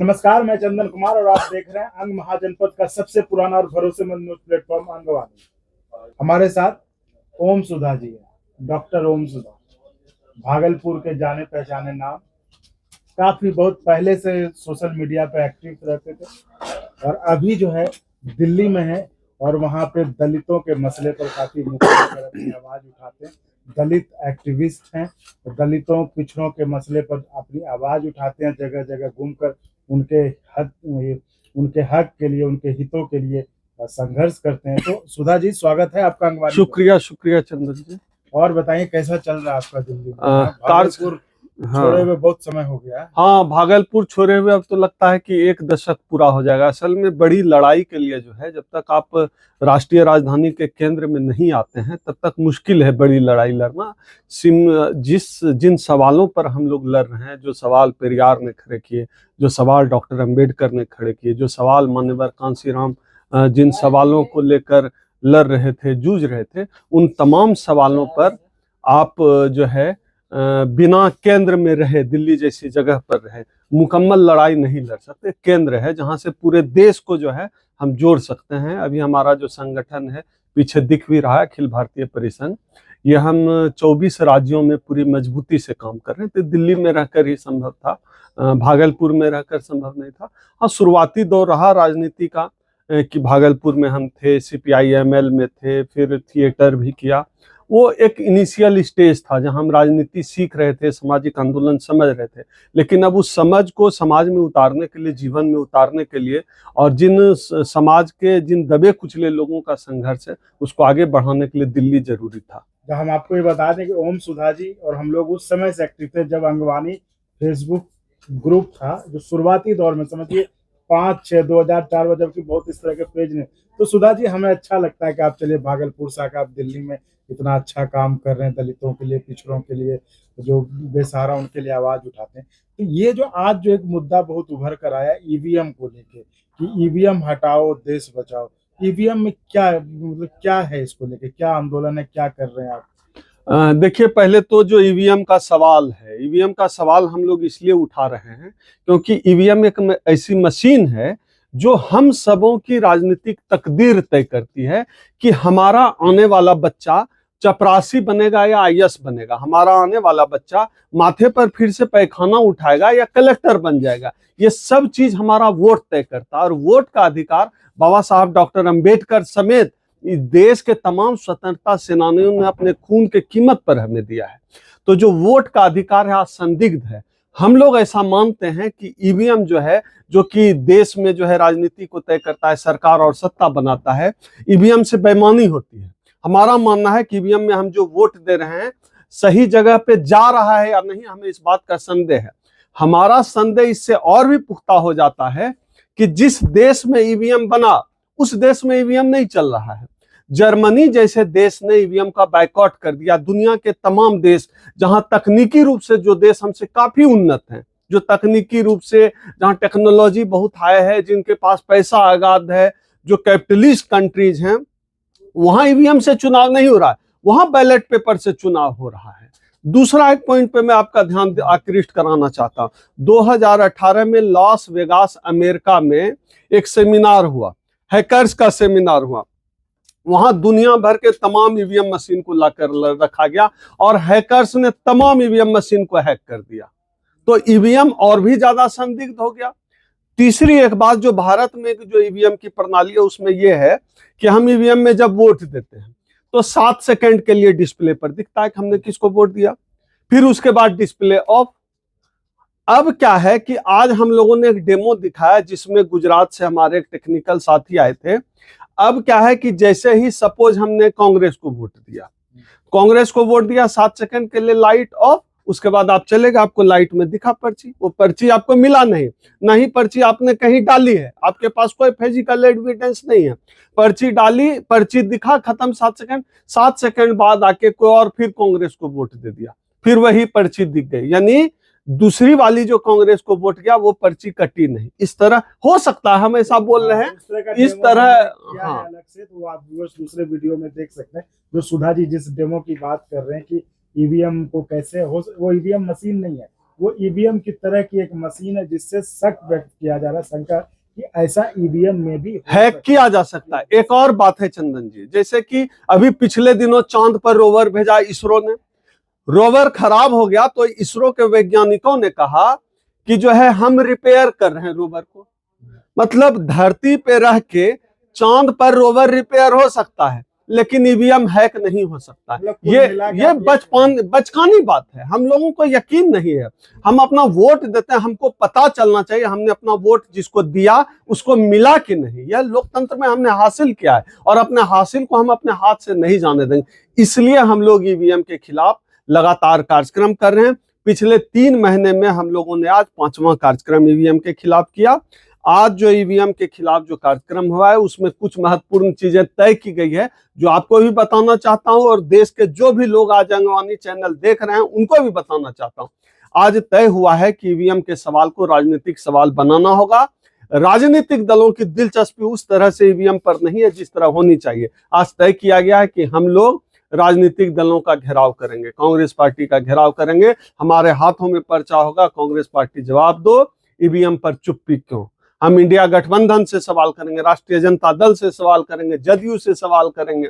नमस्कार, मैं चंदन कुमार और आप देख रहे हैं अंग महाजनपद का सबसे पुराना और भरोसेमंद न्यूज प्लेटफॉर्म अंगवानी। हमारे साथ ओम सुधा जी है। डॉक्टर ओम सुधा भागलपुर के जाने पहचाने नाम, काफी बहुत पहले से सोशल मीडिया पे एक्टिव रहते थे और अभी जो है दिल्ली में है और वहां पे दलितों के मसले पर काफी मुख्य होकर अपनी आवाज उठाते हैं। दलित एक्टिविस्ट हैं, दलितों पिछड़ों के मसले पर अपनी आवाज उठाते हैं, जगह जगह घूमकर उनके हक के लिए, उनके हितों के लिए संघर्ष करते हैं। तो सुधा जी, स्वागत है आपका अंगवानी। शुक्रिया चंदन जी। और बताइए कैसा चल रहा है आपका दिल्ली में? भागलपुर छोड़े हुए बहुत समय हो गया। हाँ, भागलपुर छोड़े हुए अब तो लगता है कि 1 दशक पूरा हो जाएगा। असल में बड़ी लड़ाई के लिए जो है, जब तक आप राष्ट्रीय राजधानी के केंद्र में नहीं आते हैं तब तक मुश्किल है बड़ी लड़ाई लड़ना। जिन सवालों पर हम लोग लड़ रहे हैं, जो सवाल पेरियार ने खड़े किए, जो सवाल डॉक्टर अंबेडकर ने खड़े किए, जो सवाल माननीय कांशीराम जिन सवालों को लेकर लड़ रहे थे, जूझ रहे थे, उन तमाम सवालों पर आप जो है बिना केंद्र में रहे, दिल्ली जैसी जगह पर रहे, मुकम्मल लड़ाई नहीं लड़ सकते। केंद्र है जहां से पूरे देश को जो है हम जोड़ सकते हैं। अभी हमारा जो संगठन है, पीछे दिख भी रहा है, अखिल भारतीय परिसंघ, ये हम 24 राज्यों में पूरी मजबूती से काम कर रहे हैं। तो दिल्ली में रहकर ही संभव था, भागलपुर में रहकर संभव नहीं था। हाँ, शुरुआती दौर रहा राजनीति का कि भागलपुर में हम थे, CPI-ML में थे, फिर थिएटर भी किया। वो एक इनिशियल स्टेज था जहां हम राजनीति सीख रहे थे, सामाजिक आंदोलन समझ रहे थे। लेकिन अब उस समझ को समाज में उतारने के लिए, जीवन में उतारने के लिए, और समाज के जिन दबे कुचले लोगों का संघर्ष है, उसको आगे बढ़ाने के लिए दिल्ली जरूरी था। हम आपको ये बता दें कि ओम सुधा जी और हम लोग उस समय से एक्टिव थे जब अंगवानी फेसबुक ग्रुप था, जो शुरुआती दौर में, समझिए 5-6 2004 में, जबकि बहुत इस तरह के पेज नहीं। तो सुधा जी, हमें अच्छा लगता है कि आप चलिए भागलपुर से आकर आप दिल्ली में इतना अच्छा काम कर रहे हैं, दलितों के लिए, पिछड़ों के लिए, जो बेसहारा उनके लिए आवाज उठाते हैं। तो ये जो आज जो एक मुद्दा बहुत उभर कर आया EVM को लेके, कि EVM हटाओ देश बचाओ, EVM में क्या मतलब क्या है, इसको लेके क्या आंदोलन है, क्या कर रहे हैं आप? देखिए, पहले तो जो EVM का सवाल है, EVM का सवाल हम लोग इसलिए उठा रहे हैं क्योंकि EVM एक ऐसी मशीन है जो हम सबों की राजनीतिक तकदीर तय करती है कि हमारा आने वाला बच्चा चपरासी बनेगा या IAS बनेगा, हमारा आने वाला बच्चा माथे पर फिर से पैखाना उठाएगा या कलेक्टर बन जाएगा। ये सब चीज हमारा वोट तय करता है। और वोट का अधिकार बाबा साहब डॉक्टर अंबेडकर समेत इस देश के तमाम स्वतंत्रता सेनानियों ने अपने खून के कीमत पर हमें दिया है। तो जो वोट का अधिकार है आज संदिग्ध है। हम लोग ऐसा मानते हैं कि EVM जो है, जो कि देश में जो है राजनीति को तय करता है, सरकार और सत्ता बनाता है, EVM से बेईमानी होती है। हमारा मानना है कि EVM में हम जो वोट दे रहे हैं सही जगह पे जा रहा है या नहीं, हमें इस बात का संदेह है। हमारा संदेह इससे और भी पुख्ता हो जाता है कि जिस देश में EVM बना उस देश में EVM नहीं चल रहा है। जर्मनी जैसे देश ने EVM का बायकॉट कर दिया। दुनिया के तमाम देश, जहां तकनीकी रूप से जो देश हमसे काफी उन्नत हैं, जो तकनीकी रूप से जहां टेक्नोलॉजी बहुत हाई है, जिनके पास पैसा आगाध है, जो कैपिटलिस्ट कंट्रीज हैं, वहां EVM से चुनाव नहीं हो रहा है, वहां बैलेट पेपर से चुनाव हो रहा है। दूसरा एक पॉइंट पे मैं आपका ध्यान आकृष्ट कराना चाहता हूं। 2018 में लॉस वेगास अमेरिका में एक सेमिनार हुआ, हैकर्स का सेमिनार हुआ। वहां दुनिया भर के तमाम EVM मशीन को लाकर रखा गया और हैकर्स ने तमाम EVM मशीन को हैक कर दिया। तो EVM और भी ज्यादा संदिग्ध हो गया। तीसरी एक बात जो भारत में जो EVM की प्रणाली है उसमें यह है कि हम EVM में जब वोट देते हैं तो 7 सेकंड के लिए डिस्प्ले पर दिखता है कि हमने किसको वोट दिया, फिर उसके बाद डिस्प्ले ऑफ। अब क्या है कि आज हम लोगों ने एक डेमो दिखाया जिसमें गुजरात से हमारे एक टेक्निकल साथी आए थे। अब क्या है कि जैसे ही सपोज हमने कांग्रेस को वोट दिया, 7 सेकंड के लिए लाइट ऑफ, उसके बाद आप चले गए, आपको लाइट में दिखा पर्ची, वो पर्ची आपको मिला नहीं पर्ची आपने कहीं डाली है, आपके पास कोई फिजिकल एविडेंस नहीं है, पर्ची डाली, पर्ची दिखा, खत्म। 7 सेकंड बाद आके कोई और फिर कांग्रेस को वोट दे दिया, फिर वही पर्ची दिख गई, यानी दूसरी वाली जो कांग्रेस को वोट किया वो पर्ची कटी नहीं। इस तरह हो सकता है, हम ऐसा बोल रहे हैं, इस तरह। हाँ, अलग से तो आप दूसरे वीडियो में देख सकते हैं, जो सुधा जी जिस डेमो की बात कर रहे हैं कि EVM को कैसे हो, वो EVM मशीन नहीं है, वो ईवीएम की तरह की एक मशीन है जिससे शक व्यक्त किया जा रहा है, शंका कि ऐसा ईवीएम में भी हैक किया जा सकता है। एक और बात है चंदन जी, जैसे कि अभी पिछले दिनों चांद पर रोवर भेजा इसरो ने, रोवर खराब हो गया तो इसरो के वैज्ञानिकों ने कहा कि जो है हम रिपेयर कर रहे हैं रोवर को। मतलब धरती पे रह के चांद पर रोवर रिपेयर हो सकता है लेकिन ईवीएम हैक नहीं हो सकता है। ये बचकानी बात है, हम लोगों को यकीन नहीं है। हम अपना वोट देते हैं, हमको पता चलना चाहिए हमने अपना वोट जिसको दिया उसको मिला कि नहीं। यह लोकतंत्र में हमने हासिल किया है और अपने हासिल को हम अपने हाथ से नहीं जाने देंगे। इसलिए हम लोग ईवीएम के खिलाफ लगातार कार्यक्रम कर रहे हैं। पिछले 3 महीने में हम लोगों ने आज 5वां कार्यक्रम ईवीएम के खिलाफ किया। आज जो ईवीएम के खिलाफ जो कार्यक्रम हुआ है उसमें कुछ महत्वपूर्ण चीजें तय की गई है जो आपको भी बताना चाहता हूं और देश के जो भी लोग आज अंगवानी चैनल देख रहे हैं उनको भी बताना चाहता हूं। आज तय हुआ है कि ईवीएम के सवाल को राजनीतिक सवाल बनाना होगा। राजनीतिक दलों की दिलचस्पी उस तरह से ईवीएम पर नहीं है जिस तरह होनी चाहिए। आज तय किया गया है कि हम लोग राजनीतिक दलों का घेराव करेंगे, कांग्रेस पार्टी का घेराव करेंगे, हमारे हाथों में पर्चा होगा, कांग्रेस पार्टी जवाब दो ईवीएम पर चुप्पी क्यों। हम इंडिया गठबंधन से सवाल करेंगे, राष्ट्रीय जनता दल से सवाल करेंगे, जदयू से सवाल करेंगे,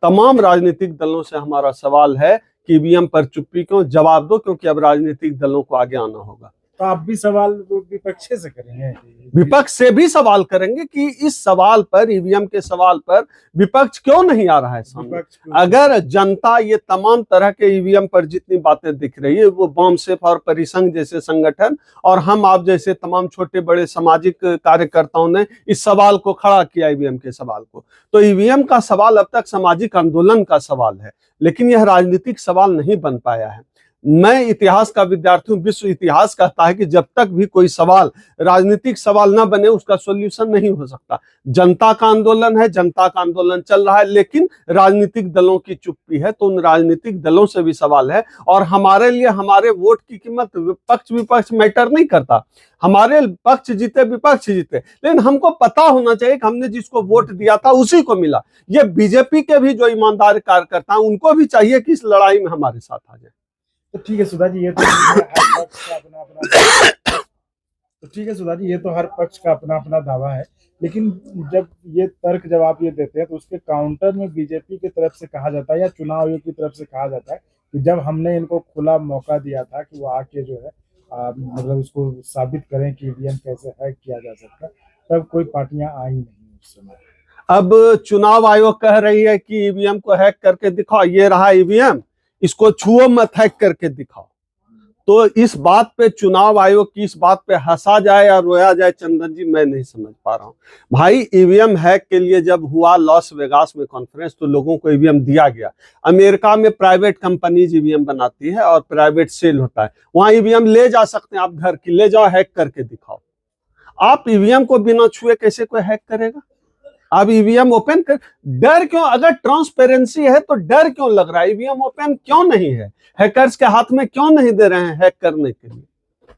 तमाम राजनीतिक दलों से हमारा सवाल है कि ईवीएम पर चुप्पी क्यों, जवाब दो, क्योंकि अब राजनीतिक दलों को आगे आना होगा। तो आप भी सवाल विपक्ष से करेंगे? विपक्ष से भी सवाल करेंगे कि इस सवाल पर, ईवीएम के सवाल पर विपक्ष क्यों नहीं आ रहा है सामने। अगर जनता ये तमाम तरह के ईवीएम पर जितनी बातें दिख रही है वो बामसेफ और परिसंघ जैसे संगठन और हम आप जैसे तमाम छोटे बड़े सामाजिक कार्यकर्ताओं ने इस सवाल को खड़ा किया, ईवीएम के सवाल को, तो ईवीएम का सवाल अब तक सामाजिक आंदोलन का सवाल है लेकिन यह राजनीतिक सवाल नहीं बन पाया है। मैं इतिहास का विद्यार्थी हूं, विश्व इतिहास कहता है कि जब तक भी कोई सवाल राजनीतिक सवाल न बने उसका सॉल्यूशन नहीं हो सकता। जनता का आंदोलन है, जनता का आंदोलन चल रहा है लेकिन राजनीतिक दलों की चुप्पी है, तो उन राजनीतिक दलों से भी सवाल है। और हमारे लिए हमारे वोट की कीमत पक्ष विपक्ष मैटर नहीं करता, हमारे पक्ष जीते विपक्ष जीते, लेकिन हमको पता होना चाहिए कि हमने जिसको वोट दिया था उसी को मिला। ये बीजेपी के भी जो ईमानदार कार्यकर्ता हैं उनको भी चाहिए कि इस लड़ाई में हमारे साथ आ जाए। तो ठीक है सुधा जी, ये तो हर पक्ष का अपना अपना तो ठीक है सुधा जी, ये तो हर पक्ष का अपना अपना दावा है, लेकिन जब ये तर्क जब आप ये देते हैं तो उसके काउंटर में बीजेपी की तरफ से कहा जाता है या चुनाव आयोग की तरफ से कहा जाता है कि जब हमने इनको खुला मौका दिया था कि वो आके जो है मतलब उसको साबित करें कि ईवीएम कैसे हैक किया जा सकता है, तब कोई पार्टियां आई नहीं उस समय। अब चुनाव आयोग कह रही है कि ईवीएम को हैक करके दिखाओ, ये रहा ईवीएम, इसको छुओ मत, हैक करके दिखाओ। तो इस बात पे चुनाव आयोग की इस बात पे हंसा जाए या रोया जाए चंदन जी, मैं नहीं समझ पा रहा हूं। भाई ईवीएम हैक के लिए जब हुआ लॉस वेगास में कॉन्फ्रेंस तो लोगों को ईवीएम दिया गया। अमेरिका में प्राइवेट कंपनीज ईवीएम बनाती है और प्राइवेट सेल होता है, वहां ईवीएम ले जा सकते हैं आप, घर की ले जाओ, हैक करके दिखाओ। आप ईवीएम को बिना छुए कैसे कोई हैक करेगा? आप ईवीएम ओपन कर, डर क्यों? अगर ट्रांसपेरेंसी है तो डर क्यों लग रहा है? ईवीएम ओपन क्यों नहीं है? हैकर्स के हाथ में क्यों नहीं दे रहे हैं हैक करने के लिए?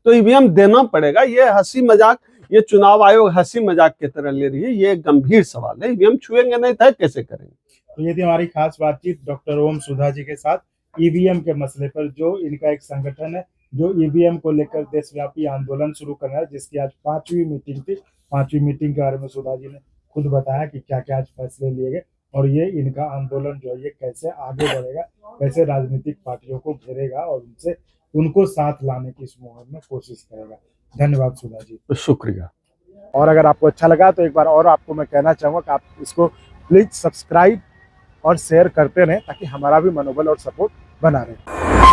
तो ईवीएम देना पड़ेगा। ये हंसी मजाक, ये चुनाव आयोग हंसी मजाक की तरह ले रही है, ये गंभीर सवाल है। ईवीएम छुएंगे नहीं तो कैसे करेंगे? तो ये थी हमारी खास बातचीत डॉक्टर ओम सुधा जी के साथ ईवीएम के मसले पर, जो इनका एक संगठन है जो ईवीएम को लेकर देशव्यापी आंदोलन शुरू कर रहा है, जिसकी आज 5वीं मीटिंग थी। 5वीं मीटिंग के बारे में सुधा जी ने खुद बताया कि क्या क्या आज फैसले लिए गए और ये इनका आंदोलन जो है ये कैसे आगे बढ़ेगा, कैसे राजनीतिक पार्टियों को घेरेगा और उनको साथ लाने की इस मुहिम में कोशिश करेगा। धन्यवाद सुधा जी। शुक्रिया। और अगर आपको अच्छा लगा तो एक बार और आपको मैं कहना चाहूँगा कि आप इसको प्लीज सब्सक्राइब और शेयर करते रहें ताकि हमारा भी मनोबल और सपोर्ट बना रहे।